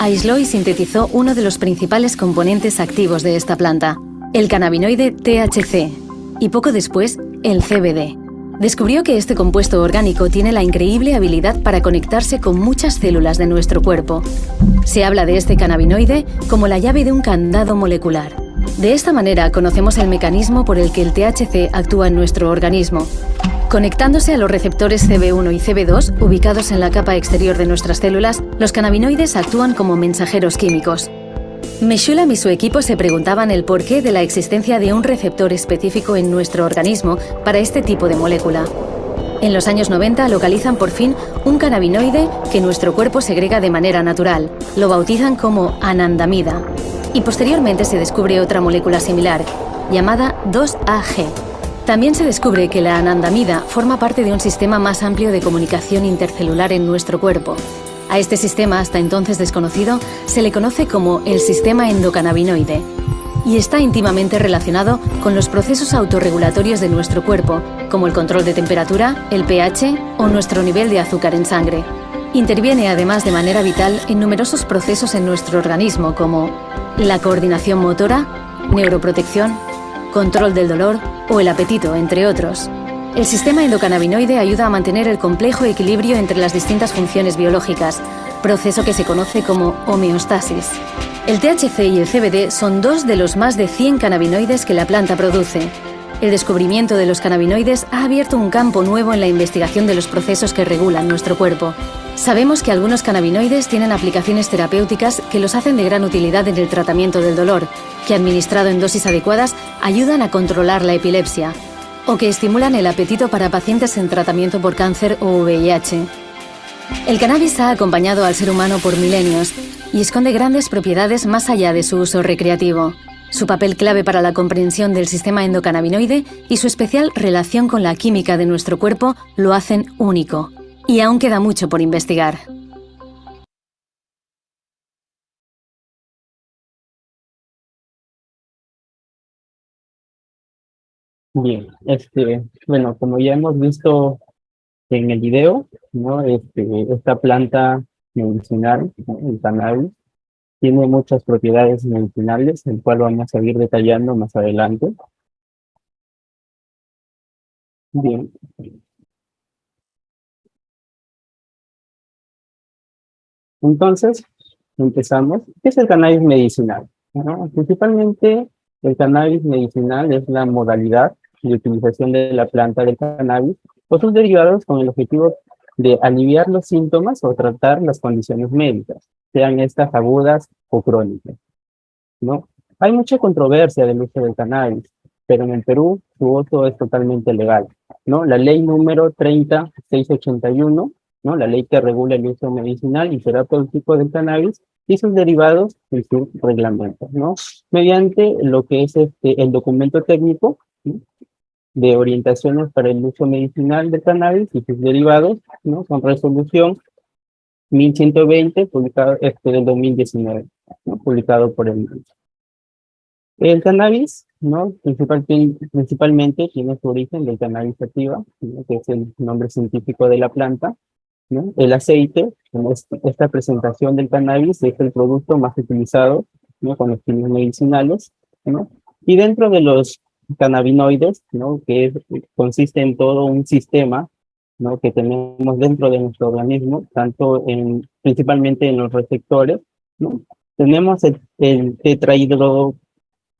Aisló y sintetizó uno de los principales componentes activos de esta planta, el cannabinoide THC, y poco después, el CBD. Descubrió que este compuesto orgánico tiene la increíble habilidad para conectarse con muchas células de nuestro cuerpo. Se habla de este cannabinoide como la llave de un candado molecular. De esta manera conocemos el mecanismo por el que el THC actúa en nuestro organismo. Conectándose a los receptores CB1 y CB2, ubicados en la capa exterior de nuestras células, los cannabinoides actúan como mensajeros químicos. Meshulam y su equipo se preguntaban el porqué de la existencia de un receptor específico en nuestro organismo para este tipo de molécula. En los años 90 localizan por fin un cannabinoide que nuestro cuerpo segrega de manera natural. Lo bautizan como anandamida. Y posteriormente se descubre otra molécula similar, llamada 2-AG. También se descubre que la anandamida forma parte de un sistema más amplio de comunicación intercelular en nuestro cuerpo. A este sistema, hasta entonces desconocido, se le conoce como el sistema endocannabinoide y está íntimamente relacionado con los procesos autorregulatorios de nuestro cuerpo, como el control de temperatura, el pH o nuestro nivel de azúcar en sangre. Interviene además de manera vital en numerosos procesos en nuestro organismo, como la coordinación motora, neuroprotección, control del dolor o el apetito, entre otros. El sistema endocannabinoide ayuda a mantener el complejo equilibrio entre las distintas funciones biológicas, proceso que se conoce como homeostasis. El THC y el CBD son dos de los más de 100 cannabinoides que la planta produce. El descubrimiento de los cannabinoides ha abierto un campo nuevo en la investigación de los procesos que regulan nuestro cuerpo. Sabemos que algunos cannabinoides tienen aplicaciones terapéuticas que los hacen de gran utilidad en el tratamiento del dolor, que administrado en dosis adecuadas ayudan a controlar la epilepsia, o que estimulan el apetito para pacientes en tratamiento por cáncer o VIH. El cannabis ha acompañado al ser humano por milenios y esconde grandes propiedades más allá de su uso recreativo. Su papel clave para la comprensión del sistema endocannabinoide y su especial relación con la química de nuestro cuerpo lo hacen único. Y aún queda mucho por investigar. Bien, bueno, como ya hemos visto en el video, ¿no? Esta planta medicinal, ¿no? El cannabis, tiene muchas propiedades medicinales, el cual vamos a ir detallando más adelante. Bien, entonces, empezamos. ¿Qué es el cannabis medicinal? ¿No? Principalmente, el cannabis medicinal es la modalidad de utilización de la planta del cannabis o sus derivados con el objetivo de aliviar los síntomas o tratar las condiciones médicas, sean estas agudas o crónicas, ¿no? Hay mucha controversia del uso del cannabis, pero en el Perú su uso es totalmente legal, ¿no? La ley número 30681, ¿no? La ley que regula el uso medicinal y terapéutico del cannabis y sus derivados y sus reglamentos, ¿no? Mediante lo que es el documento técnico, ¿sí? De orientaciones para el uso medicinal del cannabis y sus derivados, ¿no? Con resolución 1120, publicado del 2019, ¿no? Publicado por el... El cannabis, ¿no? Principalmente tiene su origen del cannabis sativa, ¿no? Que es el nombre científico de la planta, ¿no? El aceite, ¿no? Esta presentación del cannabis es el producto más utilizado, ¿no? Con los fines medicinales, ¿no? Y dentro de los cannabinoides, ¿no? Consiste en todo un sistema, ¿no? Que tenemos dentro de nuestro organismo, principalmente en los receptores, ¿no? Tenemos el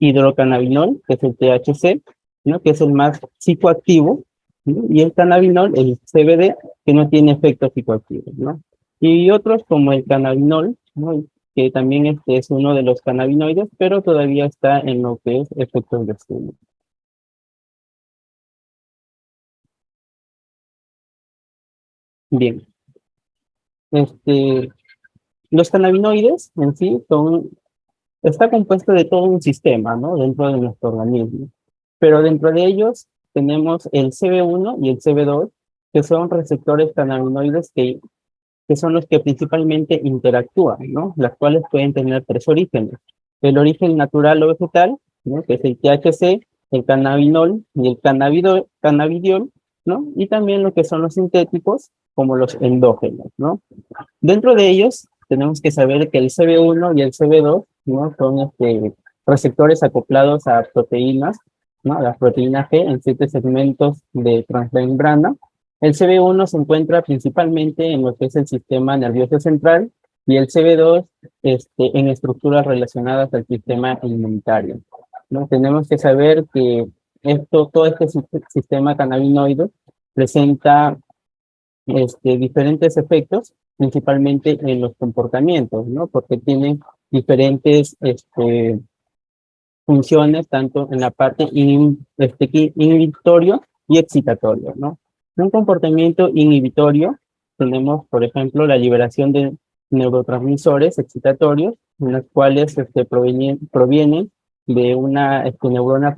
hidrocannabinol, que es el THC, ¿no? Que es el más psicoactivo, ¿no? Y el cannabinol, el CBD, que no tiene efectos psicoactivos, ¿no? Y otros como el cannabinol, ¿no? Que también es uno de los cannabinoides, pero todavía está en lo que es efectos de estudio. Bien, los cannabinoides en sí está compuesto de todo un sistema, ¿no? Dentro de nuestro organismo. Pero dentro de ellos tenemos el CB1 y el CB2, que son receptores cannabinoides que son los que principalmente interactúan, ¿no? Las cuales pueden tener tres orígenes. El origen natural o vegetal, ¿no? Que es el THC, el cannabinol y el cannabidiol, ¿no? Y también lo que son los sintéticos, como los endógenos, ¿no? Dentro de ellos tenemos que saber que el CB1 y el CB2, ¿no? Son receptores acoplados a proteínas, ¿no? La proteína G en 7 segmentos de transmembrana. El CB1 se encuentra principalmente en lo que es el sistema nervioso central y el CB2 en estructuras relacionadas al sistema inmunitario, ¿no? Tenemos que saber que todo este sistema cannabinoide presenta diferentes efectos, principalmente en los comportamientos, ¿no? Porque tienen diferentes funciones, tanto en la parte inhibitorio y excitatorio, ¿no? Un comportamiento inhibitorio, tenemos, por ejemplo, la liberación de neurotransmisores excitatorios, en los cuales provienen de una neurona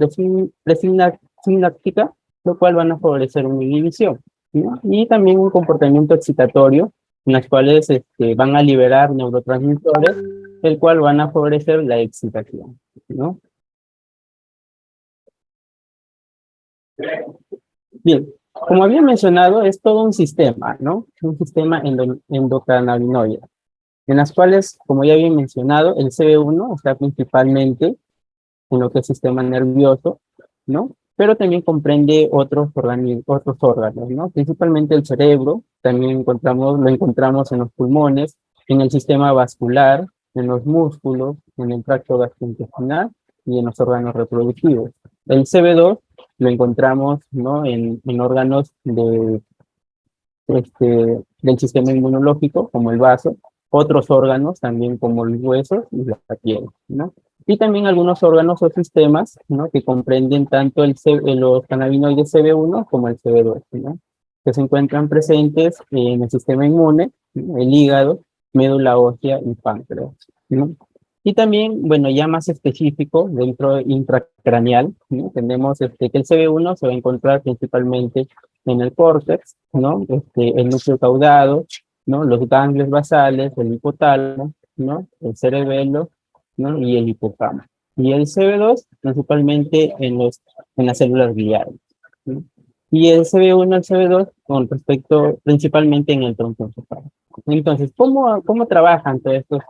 presináptica, lo cual van a favorecer una inhibición, ¿no? Y también un comportamiento excitatorio, en las cuales van a liberar neurotransmisores, el cual van a favorecer la excitación, ¿no? Bien, como había mencionado, es todo un sistema, ¿no? Un sistema endocannabinoide, en las cuales, como ya había mencionado, el CB1 está principalmente en lo que es sistema nervioso, ¿no? Pero también comprende otros órganos, ¿no? Principalmente el cerebro, también lo encontramos en los pulmones, en el sistema vascular, en los músculos, en el tracto gastrointestinal y en los órganos reproductivos. El CB2 lo encontramos, ¿no? En órganos del sistema inmunológico, como el vaso, otros órganos también como los huesos y la piel, ¿no? Y también algunos órganos o sistemas, ¿no? Que comprenden tanto los cannabinoides CB1 como el CB2, ¿no? Que se encuentran presentes en el sistema inmune, ¿no? El hígado, médula ósea y páncreas, ¿no? Y también, bueno, ya más específico, dentro intracraneal, ¿no? Tenemos que el CB1 se va a encontrar principalmente en el córtex, ¿no? El núcleo caudado, ¿no? Los ganglios basales, el hipotálamo, ¿no? El cerebelo, ¿no? Y el hipocampo. Y el CB2 principalmente en las células gliales, ¿no? Y el CB1 y el CB2 con respecto principalmente en el tronco encefálico. Entonces, ¿cómo trabajan todos estos,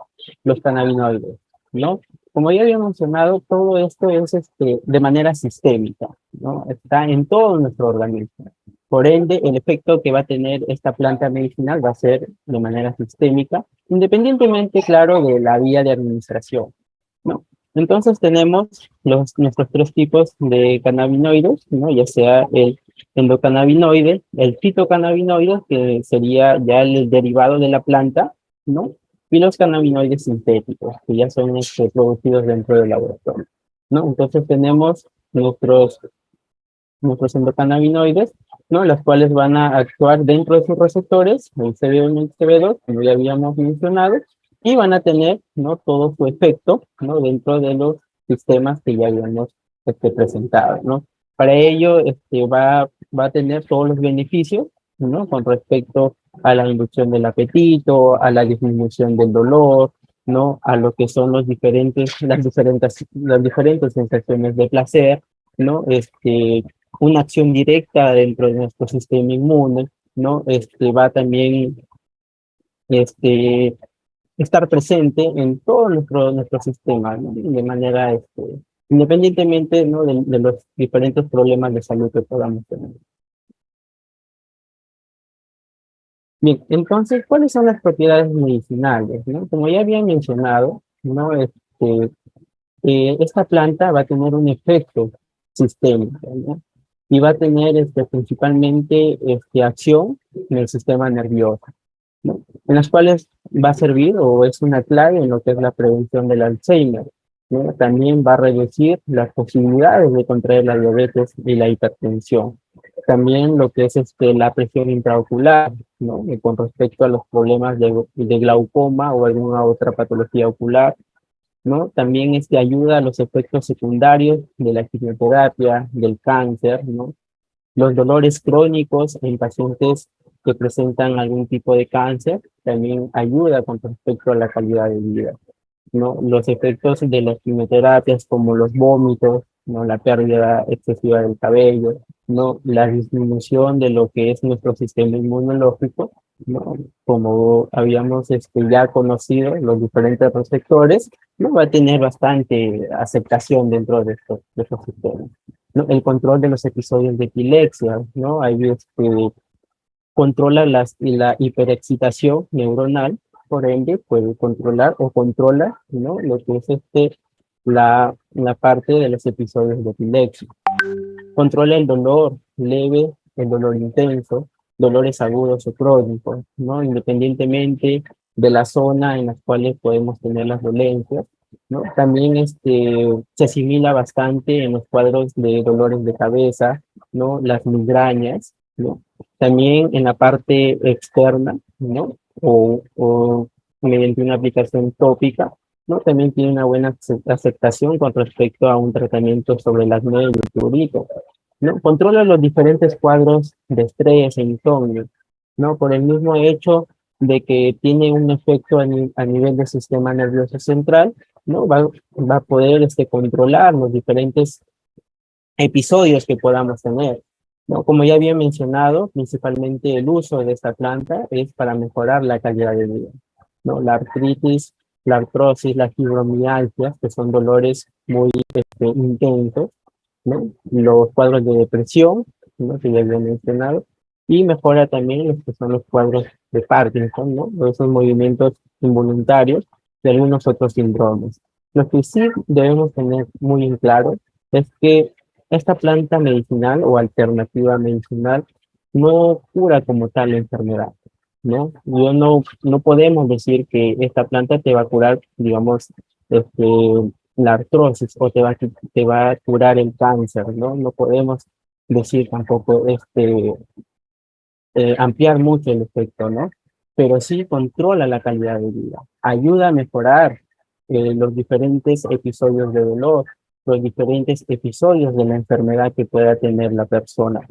los cannabinoides, ¿no? Como ya había mencionado, todo esto es de manera sistémica, ¿no? Está en todo nuestro organismo. Por ende, el efecto que va a tener esta planta medicinal va a ser de manera sistémica, independientemente, claro, de la vía de administración, ¿no? Entonces tenemos nuestros 3 tipos de cannabinoides, ¿no? Ya sea el endocannabinoide, el fitocannabinoide, que sería ya el derivado de la planta, ¿no? Y los cannabinoides sintéticos, que ya son producidos dentro del laboratorio, ¿no? Entonces tenemos nuestros endocannabinoides, ¿no? Las cuales van a actuar dentro de sus receptores, el CB1 y el CB2, como ya habíamos mencionado, y van a tener, ¿no? Todo su efecto, ¿no? Dentro de los sistemas que ya habíamos presentado, ¿no? Para ello, va a tener todos los beneficios, ¿no? Con respecto a la inducción del apetito, a la disminución del dolor, ¿no? A lo que son las diferentes sensaciones de placer, ¿no? Una acción directa dentro de nuestro sistema inmune, ¿no? Va también estar presente en todo nuestro sistema, ¿no? De manera, independientemente, ¿no? De los diferentes problemas de salud que podamos tener. Bien, entonces, ¿cuáles son las propiedades medicinales, ¿no? Como ya había mencionado, ¿no? Esta planta va a tener un efecto sistémico, ¿no? Y va a tener principalmente acción en el sistema nervioso, ¿no? En las cuales va a servir o es una clave en lo que es la prevención del Alzheimer, ¿no? También va a reducir las posibilidades de contraer la diabetes y la hipertensión. También lo que es la presión intraocular, ¿no? Y con respecto a los problemas de glaucoma o alguna otra patología ocular, ¿no? También ayuda a los efectos secundarios de la quimioterapia, del cáncer, ¿no? Los dolores crónicos en pacientes que presentan algún tipo de cáncer también ayuda con respecto a la calidad de vida, ¿no? Los efectos de las quimioterapias como los vómitos, ¿no? La pérdida excesiva del cabello, ¿no? La disminución de lo que es nuestro sistema inmunológico, ¿no? Como habíamos ya conocido los diferentes receptores, ¿no? Va a tener bastante aceptación dentro de estos sistemas, ¿no? El control de los episodios de epilepsia, ¿no? Ahí controla la hiperexcitación neuronal, por ende puede controlar o controla, ¿no? Lo que es la parte de los episodios de epilepsia. Controla el dolor leve, el dolor intenso, dolores agudos o crónicos, ¿no? Independientemente de la zona en las cuales podemos tener las dolencias, ¿no? También se asimila bastante en los cuadros de dolores de cabeza, ¿no? Las migrañas, ¿no? También en la parte externa, ¿no? O mediante una aplicación tópica, ¿no? También tiene una buena aceptación con respecto a un tratamiento sobre el acné y el prurito, ¿no? Controla los diferentes cuadros de estrés e insomnio, ¿no? Por el mismo hecho de que tiene un efecto a nivel del sistema nervioso central, ¿no? Va a poder controlar los diferentes episodios que podamos tener, ¿no? Como ya había mencionado, principalmente el uso de esta planta es para mejorar la calidad de vida, ¿no? La artritis, la artrosis, la fibromialgia, que son dolores muy intensos, ¿no? Los cuadros de depresión, ¿no? Que ya había mencionado, y mejora también los que son los cuadros de Parkinson, ¿no? Esos movimientos involuntarios de algunos otros síndromes. Lo que sí debemos tener muy en claro es que esta planta medicinal o alternativa medicinal no cura como tal la enfermedad, ¿no? No podemos decir que esta planta te va a curar, digamos, este, la artrosis o te va a curar el cáncer, ¿no? No podemos decir tampoco, ampliar mucho el efecto, ¿no? Pero sí controla la calidad de vida, ayuda a mejorar los diferentes episodios de dolor, los diferentes episodios de la enfermedad que pueda tener la persona,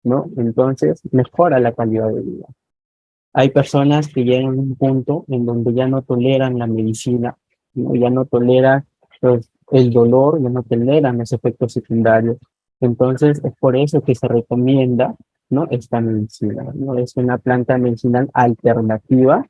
¿no? Entonces, mejora la calidad de vida. Hay personas que llegan a un punto en donde ya no toleran la medicina, ¿no? Ya no toleran pues, el dolor, ya no toleran los efectos secundarios. Entonces, es por eso que se recomienda, ¿no? Esta medicina, ¿no? Es una planta medicinal alternativa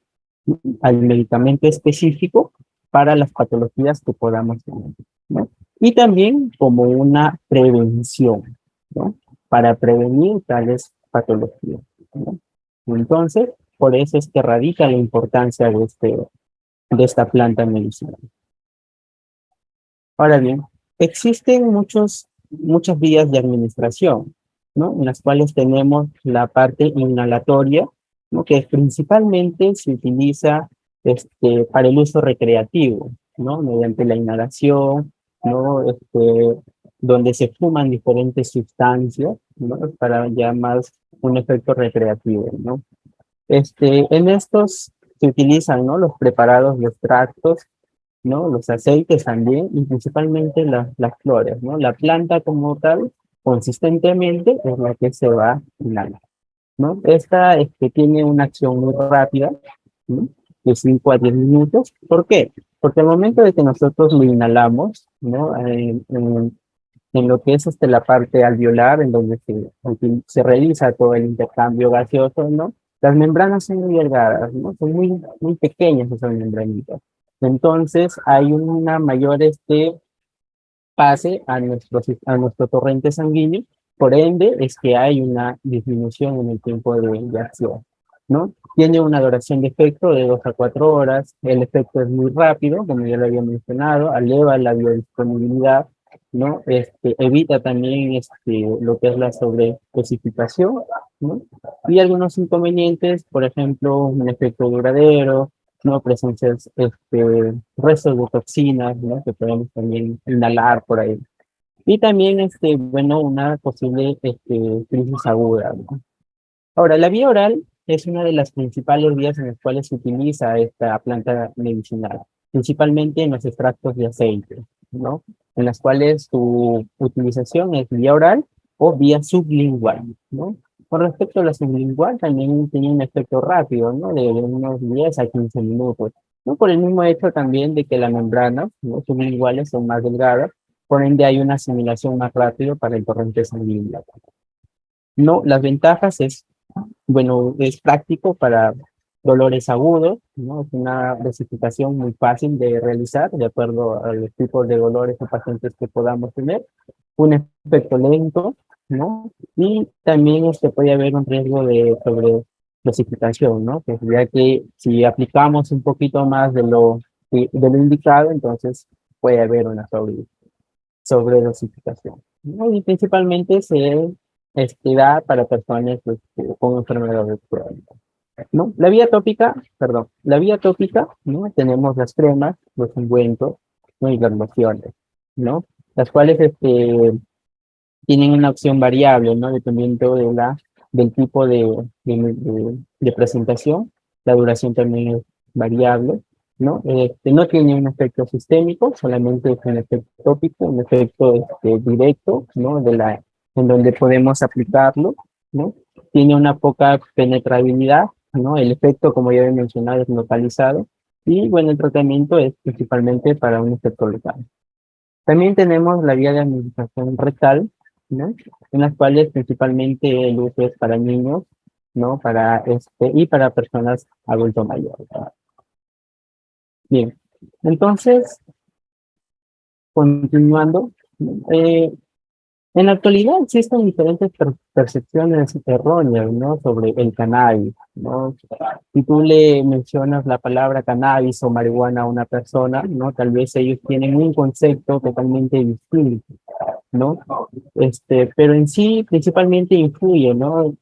al medicamento específico para las patologías que podamos tener, ¿no? Y también como una prevención, ¿no? Para prevenir tales patologías, ¿no? Entonces, por eso es que radica la importancia de esta planta medicinal. Ahora bien, existen muchas vías de administración, ¿no? En las cuales tenemos la parte inhalatoria, ¿no? Que principalmente se utiliza para el uso recreativo, ¿no? Mediante la inhalación, ¿no? Donde se fuman diferentes sustancias, ¿no? Para ya más un efecto recreativo, ¿no? En estos se utilizan, ¿no? Los preparados, los extractos, ¿no? Los aceites también, y principalmente las flores, ¿no? La planta como tal, consistentemente, es la que se va a inhalar, ¿no? Esta tiene una acción muy rápida, ¿no? De 5 a 10 minutos. ¿Por qué? Porque al momento de que nosotros lo inhalamos, ¿no? En lo que es la parte alveolar, en donde se realiza todo el intercambio gaseoso, ¿no? Las membranas son muy delgadas, ¿no? Son muy pequeñas esas membranitas. Entonces, hay una mayor pase a nuestro torrente sanguíneo, por ende, es que hay una disminución en el tiempo de acción, ¿no? Tiene una duración de efecto de 2 a 4 horas, el efecto es muy rápido, como ya lo había mencionado, eleva la biodisponibilidad, ¿no? Evita también lo que es la sobredosificación, ¿no? Y algunos inconvenientes, por ejemplo, un efecto duradero, ¿no? Presencias, restos de toxinas, ¿no? Que podemos también inhalar por ahí. Y también, bueno, una posible crisis aguda, ¿no? Ahora, la vía oral es una de las principales vías en las cuales se utiliza esta planta medicinal, principalmente en los extractos de aceite, ¿no? En las cuales su utilización es vía oral o vía sublingual, ¿no? Con respecto a la sublingual, también tiene un efecto rápido, ¿no? De unos 10 a 15 minutos, ¿no? Por el mismo hecho también de que las membranas, ¿no? Sublinguales son más delgadas, por ende hay una asimilación más rápida para el torrente sanguíneo. No, las ventajas es bueno, es práctico para dolores agudos, ¿no? Es una dosificación muy fácil de realizar de acuerdo a los tipos de dolores o pacientes que podamos tener. Un efecto lento, ¿no? Y también puede haber un riesgo de sobredosificación, ¿no? Que ya que si aplicamos un poquito más de lo indicado, entonces puede haber una sobredosificación, ¿no? Y principalmente da para personas con enfermedades crónicas, ¿no? La vía tópica, ¿no? Tenemos las cremas, los ungüentos, ¿no? Y las lociones, ¿no? Las cuales tienen una opción variable, ¿no? Dependiendo del tipo de presentación. La duración también es variable, ¿no? No tiene un efecto sistémico, solamente es un efecto tópico, un efecto directo, ¿no? En donde podemos aplicarlo, ¿no? Tiene una poca penetrabilidad, ¿no? El efecto, como ya he mencionado, es localizado. Y bueno, el tratamiento es principalmente para un efecto local. También tenemos la vía de administración rectal, ¿no? En las cuales principalmente el uso es para niños, ¿no? Y para personas adulto mayores. Bien, entonces, continuando, eh, en la actualidad existen diferentes percepciones erróneas, ¿no? Sobre el cannabis, ¿no? Si tú le mencionas la palabra cannabis o marihuana a una persona, ¿no? Tal vez ellos tienen un concepto totalmente distinto, ¿no? Pero en sí principalmente influye, ¿no?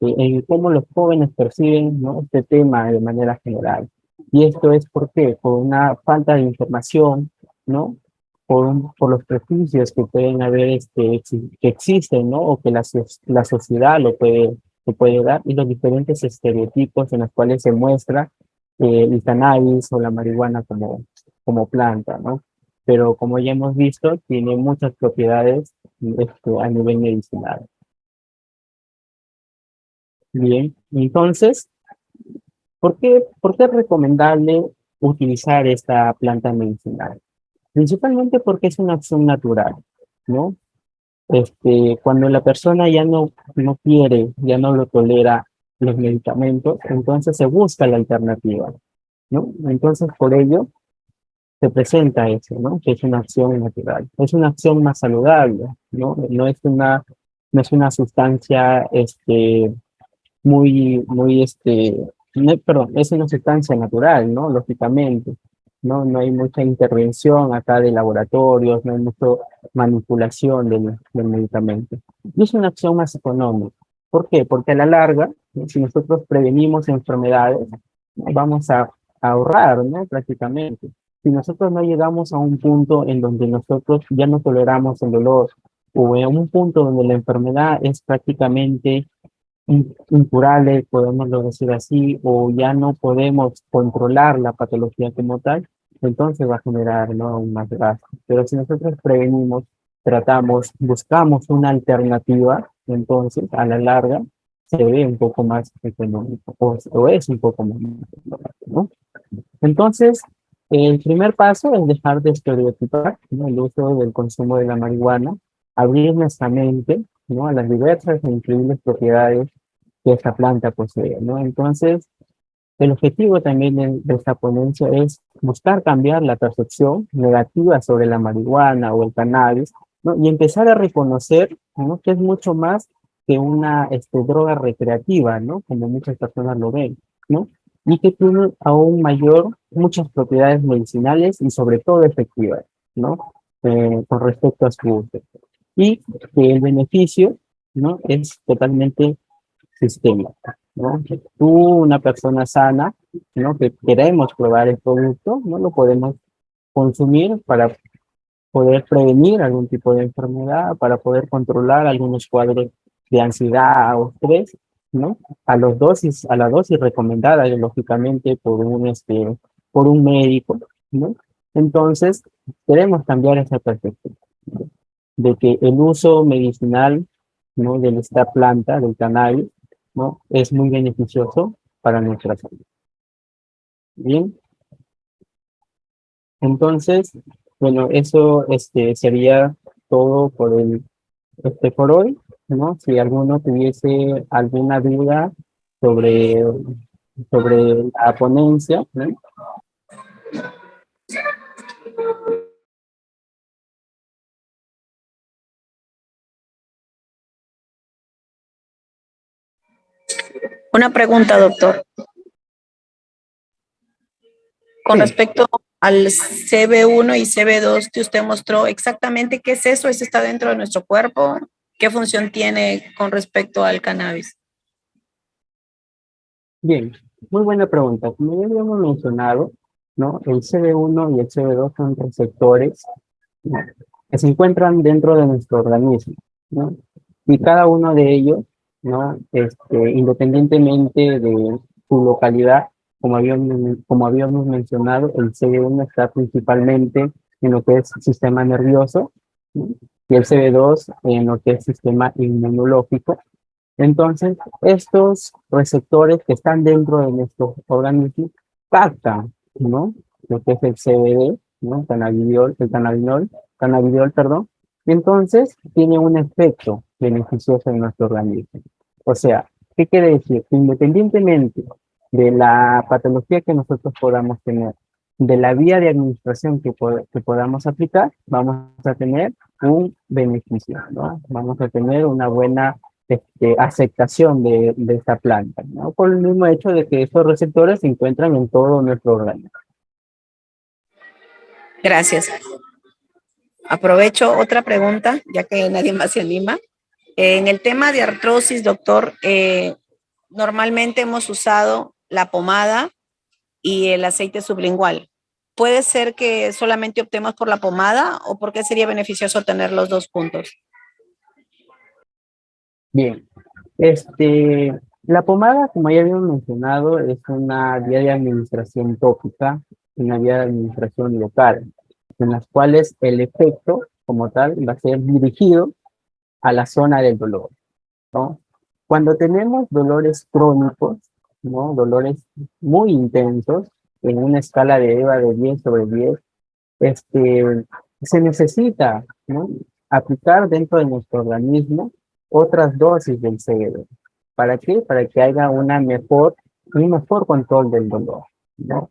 En cómo los jóvenes perciben, ¿no? Este tema de manera general. Y esto es por una falta de información, ¿no? Por los prejuicios que pueden haber, que existen, ¿no? O que la sociedad lo puede dar, y los diferentes estereotipos en los cuales se muestra el cannabis o la marihuana como planta, ¿no? Pero como ya hemos visto, tiene muchas propiedades a nivel medicinal. Bien, entonces, por qué es recomendable utilizar esta planta medicinal? Principalmente porque es una acción natural, ¿no? Cuando la persona no quiere, ya no lo tolera los medicamentos, entonces se busca la alternativa, ¿no? Entonces, por ello, se presenta eso, ¿no? Que es una acción natural. Es una acción más saludable, ¿no? No es una sustancia, muy, perdón, es una sustancia natural, ¿no? Lógicamente, ¿no? No hay mucha intervención acá de laboratorios, no hay mucha manipulación del medicamento. Y es una acción más económica. ¿Por qué? Porque a la larga, ¿no? Si nosotros prevenimos enfermedades, vamos a ahorrar, ¿no? Prácticamente. Si nosotros no llegamos a un punto en donde nosotros ya no toleramos el dolor, o en un punto donde la enfermedad es prácticamente incurable, podemos decir así, o ya no podemos controlar la patología como tal, entonces va a generar, ¿no? Aún más gasto. Pero si nosotros prevenimos, tratamos, buscamos una alternativa, entonces a la larga se ve un poco más económico, o es un poco más económico, ¿no? Entonces, el primer paso es dejar de estereotipar, ¿no? El uso del consumo de la marihuana, abrir nuestra mente, ¿no? A las diversas e increíbles propiedades que esta planta posee, ¿no? Entonces, el objetivo también de esta ponencia es buscar cambiar la percepción negativa sobre la marihuana o el cannabis, ¿no? Y empezar a reconocer, ¿no? Que es mucho más que una droga recreativa, ¿no? Como muchas personas lo ven, ¿no? Y que tiene aún muchas propiedades medicinales y sobre todo efectivas, ¿no? Con respecto a su uso. Y que el beneficio, ¿no? Es totalmente sistema, ¿no? Tú, una persona sana, ¿no? Que queremos probar el producto, no lo podemos consumir para poder prevenir algún tipo de enfermedad, para poder controlar algunos cuadros de ansiedad o estrés, ¿no? A la dosis recomendada, lógicamente, por un médico, ¿no? Entonces, queremos cambiar esa perspectiva, ¿no? De que el uso medicinal, ¿no? De esta planta, del cannabis, ¿no? Es muy beneficioso para nuestra salud. Bien, entonces, bueno, eso sería todo por hoy. ¿no? Si alguno tuviese alguna duda sobre, sobre la ponencia, ¿no? Una pregunta, doctor. Con Sí, respecto al CB1 y CB2 que usted mostró, exactamente qué es eso, eso está dentro de nuestro cuerpo, qué función tiene con respecto al cannabis. bien, muy buena pregunta. Como ya habíamos mencionado, ¿no? El CB1 y el CB2 son receptores, ¿no? Que se encuentran dentro de nuestro organismo, ¿no? Y cada uno de ellos, ¿no? Independientemente de su localidad, como habíamos mencionado, el CB1 está principalmente en lo que es sistema nervioso, ¿no? Y el CB2 en lo que es sistema inmunológico. Entonces, estos receptores que están dentro de nuestro organismo captan, ¿no? Lo que es el CBD, ¿no? Cannabidiol, perdón. Entonces, tiene un efecto beneficioso en nuestro organismo. O sea, ¿qué quiere decir? Que independientemente de la patología que nosotros podamos tener, de la vía de administración que podamos aplicar, vamos a tener un beneficio, ¿no? Vamos a tener una buena aceptación de esta planta, ¿no? Por el mismo hecho de que estos receptores se encuentran en todo nuestro organismo. Gracias. Aprovecho otra pregunta, ya que nadie más se anima. En el tema de artrosis, doctor, normalmente hemos usado la pomada y el aceite sublingual. ¿Puede ser que solamente optemos por la pomada o por qué sería beneficioso tener los dos juntos? Bien, la pomada, como ya habíamos mencionado, es una vía de administración tópica, una vía de administración local, en las cuales el efecto, como tal, va a ser dirigido a la zona del dolor, ¿no? Cuando tenemos dolores crónicos, ¿no? Dolores muy intensos, en una escala de EVA de 10 sobre 10, se necesita, ¿no? Aplicar dentro de nuestro organismo otras dosis del CBD. ¿Para qué? Para que haya un mejor control del dolor, ¿no?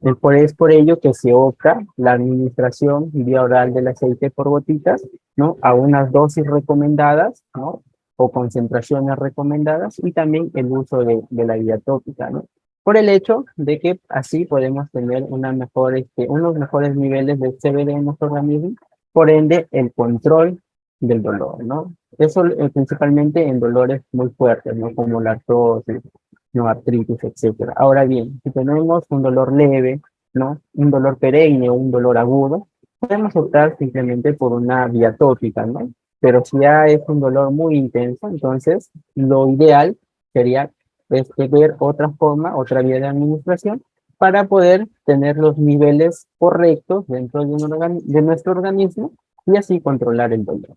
Es por ello que se opta la administración vía oral del aceite por gotitas, ¿no? A unas dosis recomendadas, ¿no? O concentraciones recomendadas, y también el uso de la vía tópica, ¿no? Por el hecho de que así podemos tener unos mejores niveles de CBD en nuestro organismo, por ende el control del dolor, ¿no? Eso principalmente en dolores muy fuertes, ¿no? Como la artrosis, no, artritis, etcétera. Ahora bien, si tenemos un dolor leve, ¿no? Un dolor perenne o un dolor agudo, podemos optar simplemente por una vía tópica, ¿no? Pero si ya es un dolor muy intenso, entonces lo ideal sería ver otra forma, otra vía de administración para poder tener los niveles correctos dentro de nuestro organismo y así controlar el dolor.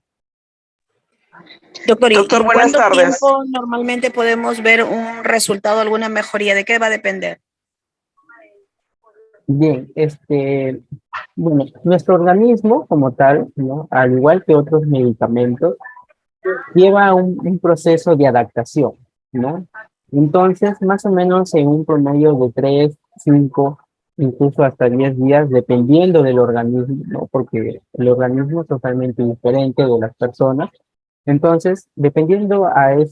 Doctor, ¿y Doctor, en buenas cuánto tardes. tiempo normalmente podemos ver un resultado, alguna mejoría? ¿De qué va a depender? Bien, bueno, nuestro organismo como tal, ¿no? Al igual que otros medicamentos, lleva un proceso de adaptación, ¿no? Entonces, más o menos en un promedio de 3, 5, incluso hasta 10 días, dependiendo del organismo, ¿no? Porque el organismo es totalmente diferente de las personas. Entonces, dependiendo al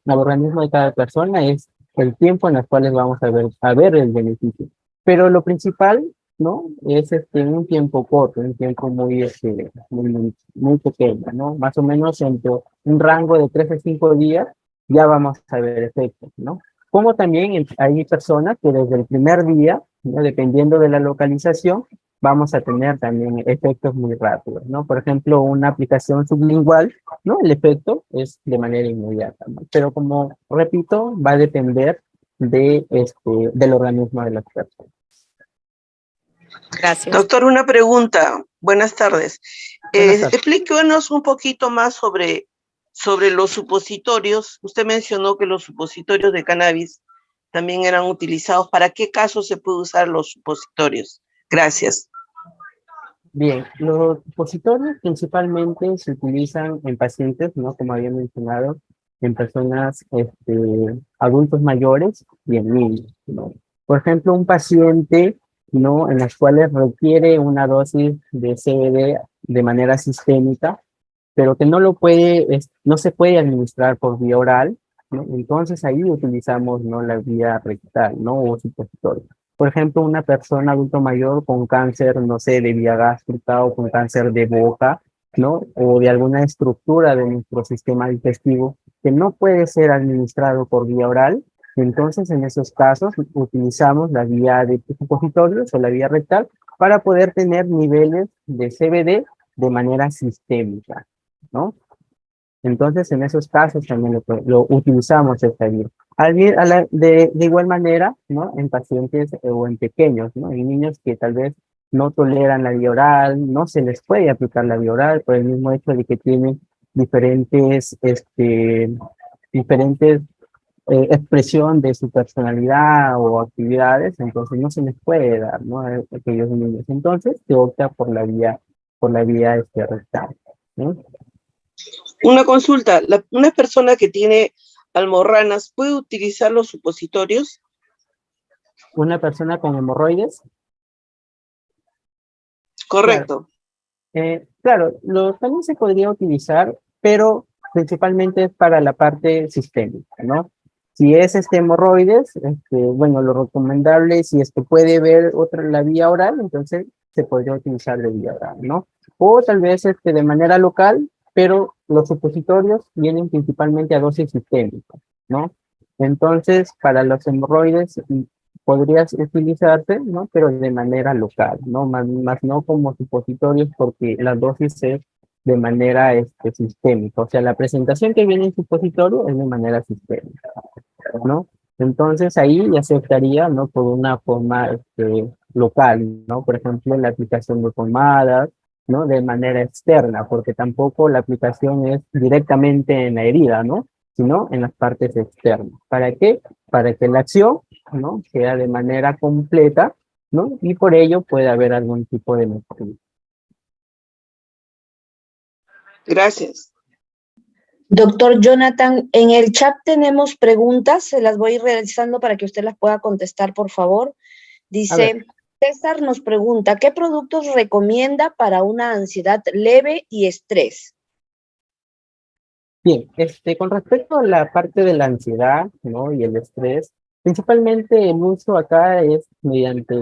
organismo de cada persona, es el tiempo en el cual vamos a ver el beneficio. Pero lo principal, ¿no? Es un tiempo corto, un tiempo muy pequeño, ¿no? Más o menos entre un rango de 3 a 5 días ya vamos a ver efectos, ¿no? Como también hay personas que desde el primer día, ¿no? Dependiendo de la localización, vamos a tener también efectos muy rápidos, ¿no? Por ejemplo, una aplicación sublingual, ¿no? El efecto es de manera inmediata, ¿no? Pero como repito, va a depender del organismo de las personas. Gracias. Doctor, una pregunta. Buenas tardes. Buenas tardes. Explíquenos un poquito más sobre los supositorios. Usted mencionó que los supositorios de cannabis también eran utilizados. ¿Para qué casos se puede usar los supositorios? Gracias. Bien, los supositorios principalmente se utilizan en pacientes, ¿no? Como había mencionado, en personas, adultos mayores y en niños, ¿no? Por ejemplo, un paciente, ¿no? En las cuales requiere una dosis de CBD de manera sistémica, pero que no lo puede, no se puede administrar por vía oral, ¿no? Entonces ahí utilizamos, ¿no? La vía rectal, ¿no? O supositorio. Por ejemplo, una persona adulto mayor con cáncer, no sé, de vía gástrica o con cáncer de boca, ¿no? O de alguna estructura de nuestro sistema digestivo que no puede ser administrado por vía oral, entonces en esos casos utilizamos la vía de supositorios o la vía rectal para poder tener niveles de CBD de manera sistémica, ¿no? Entonces, en esos casos también lo utilizamos esta vía. De igual manera, ¿no? En pacientes o en pequeños, ¿no? En niños que tal vez no toleran la vía oral, no se les puede aplicar la vía oral por el mismo hecho de que tienen diferentes, diferentes expresión de su personalidad o actividades, entonces no se les puede dar, ¿no? A aquellos niños. Entonces se opta por la vía rectal, ¿no? Una consulta, una persona que tiene almorranas, ¿puede utilizar los supositorios? Una persona con hemorroides, claro, Correcto. claro, también se podría utilizar, pero principalmente es para la parte sistémica, ¿no? Si es hemorroides, bueno, lo recomendable, si es que puede ver la vía oral, entonces se podría utilizar de vía oral, ¿no? O tal vez de manera local, pero los supositorios vienen principalmente a dosis sistémica, ¿no? Entonces, para los hemorroides podrías utilizarse, ¿no? Pero de manera local, ¿no? Más no como supositorios porque la dosis es de manera sistémica. O sea, la presentación que viene en supositorio es de manera sistémica, ¿no? Entonces ahí ya se optaría, ¿no? Por una forma local, ¿no? Por ejemplo, la aplicación de pomadas, ¿no? De manera externa, porque tampoco la aplicación es directamente en la herida, ¿no? Sino en las partes externas. ¿Para qué? Para que la acción, ¿no? Sea de manera completa, ¿no? Y por ello puede haber algún tipo de mejoría. Gracias. Doctor Jonathan, en el chat tenemos preguntas, se las voy a ir realizando para que usted las pueda contestar, por favor. Dice, César nos pregunta, ¿qué productos recomienda para una ansiedad leve y estrés? Bien, con respecto a la parte de la ansiedad, ¿no? Y el estrés, principalmente el uso acá es mediante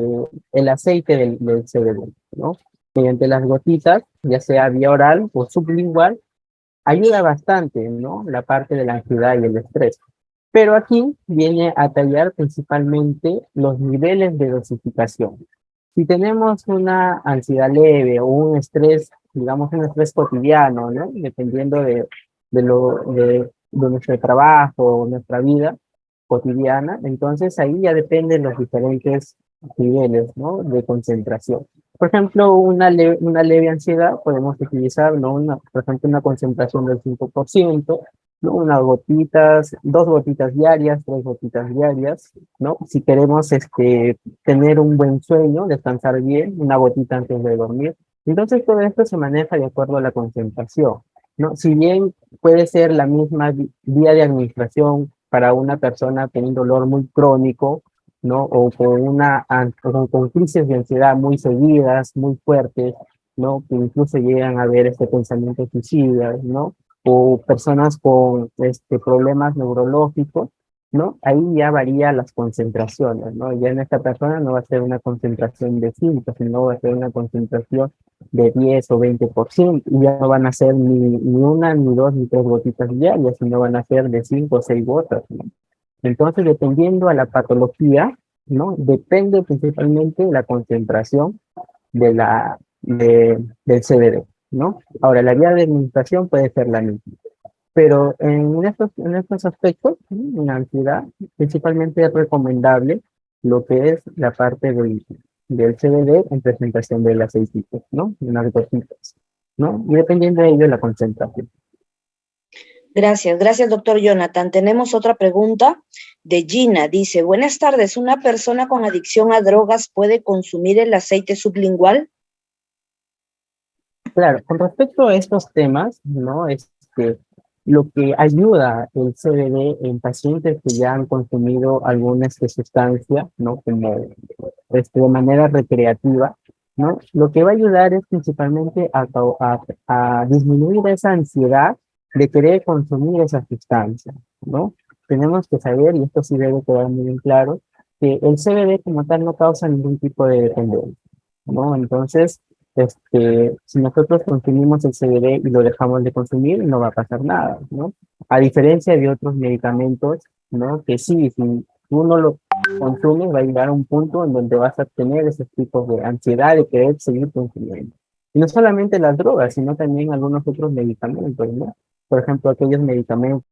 el aceite del CBD, ¿no? Mediante las gotitas, ya sea vía oral o sublingual, ayuda bastante, ¿no? La parte de la ansiedad y el estrés. Pero aquí viene a tallar principalmente los niveles de dosificación. Si tenemos una ansiedad leve o un estrés, digamos un estrés cotidiano, ¿no? Dependiendo de nuestro trabajo, nuestra vida cotidiana, entonces ahí ya dependen los diferentes niveles, ¿no? De concentración. Por ejemplo, una leve ansiedad podemos utilizar, ¿no? Por ejemplo, una concentración del 5%, ¿no? Unas gotitas, 2 gotitas diarias, 3 gotitas diarias, ¿no? Si queremos tener un buen sueño, descansar bien, una gotita antes de dormir. Entonces todo esto se maneja de acuerdo a la concentración, ¿no? Si bien puede ser la misma vía de administración para una persona con un dolor muy crónico, ¿no? O con crisis de ansiedad muy seguidas, muy fuertes, ¿no? Que incluso llegan a ver pensamientos suicidas, ¿no? O personas con problemas neurológicos, ¿no? Ahí ya varía las concentraciones, ¿no? Ya en esta persona no va a ser una concentración de 5, sino va a ser una concentración de 10 o 20%, y ya no van a ser ni una, ni dos, ni tres gotitas diarias, sino van a ser de 5 o 6 gotas, ¿no? Entonces, dependiendo a la patología, ¿no? Depende principalmente de la concentración del CBD, ¿no? Ahora, la vía de administración puede ser la misma, pero en estos aspectos, ¿no? En la ansiedad, principalmente es recomendable lo que es la parte del CBD en presentación del aceitito, ¿no? Unas gotitas, ¿no? Y dependiendo de ello, la concentración. Gracias, doctor Jonathan. Tenemos otra pregunta de Gina. Dice, buenas tardes, ¿una persona con adicción a drogas puede consumir el aceite sublingual? Claro, con respecto a estos temas, ¿no? Lo que ayuda el CBD en pacientes que ya han consumido alguna sustancia, ¿no? Como de manera recreativa, ¿no? Lo que va a ayudar es principalmente a disminuir esa ansiedad de querer consumir esa sustancia, ¿no? Tenemos que saber, y esto sí debe quedar muy bien claro, que el CBD como tal no causa ningún tipo de dependencia, ¿no? Entonces, si nosotros consumimos el CBD y lo dejamos de consumir, no va a pasar nada, ¿no? A diferencia de otros medicamentos, ¿no? Que sí, si tú no lo consumes, va a llegar a un punto en donde vas a tener ese tipo de ansiedad de querer seguir consumiendo. Y no solamente las drogas, sino también algunos otros medicamentos, ¿no? Por ejemplo, aquellos medicamentos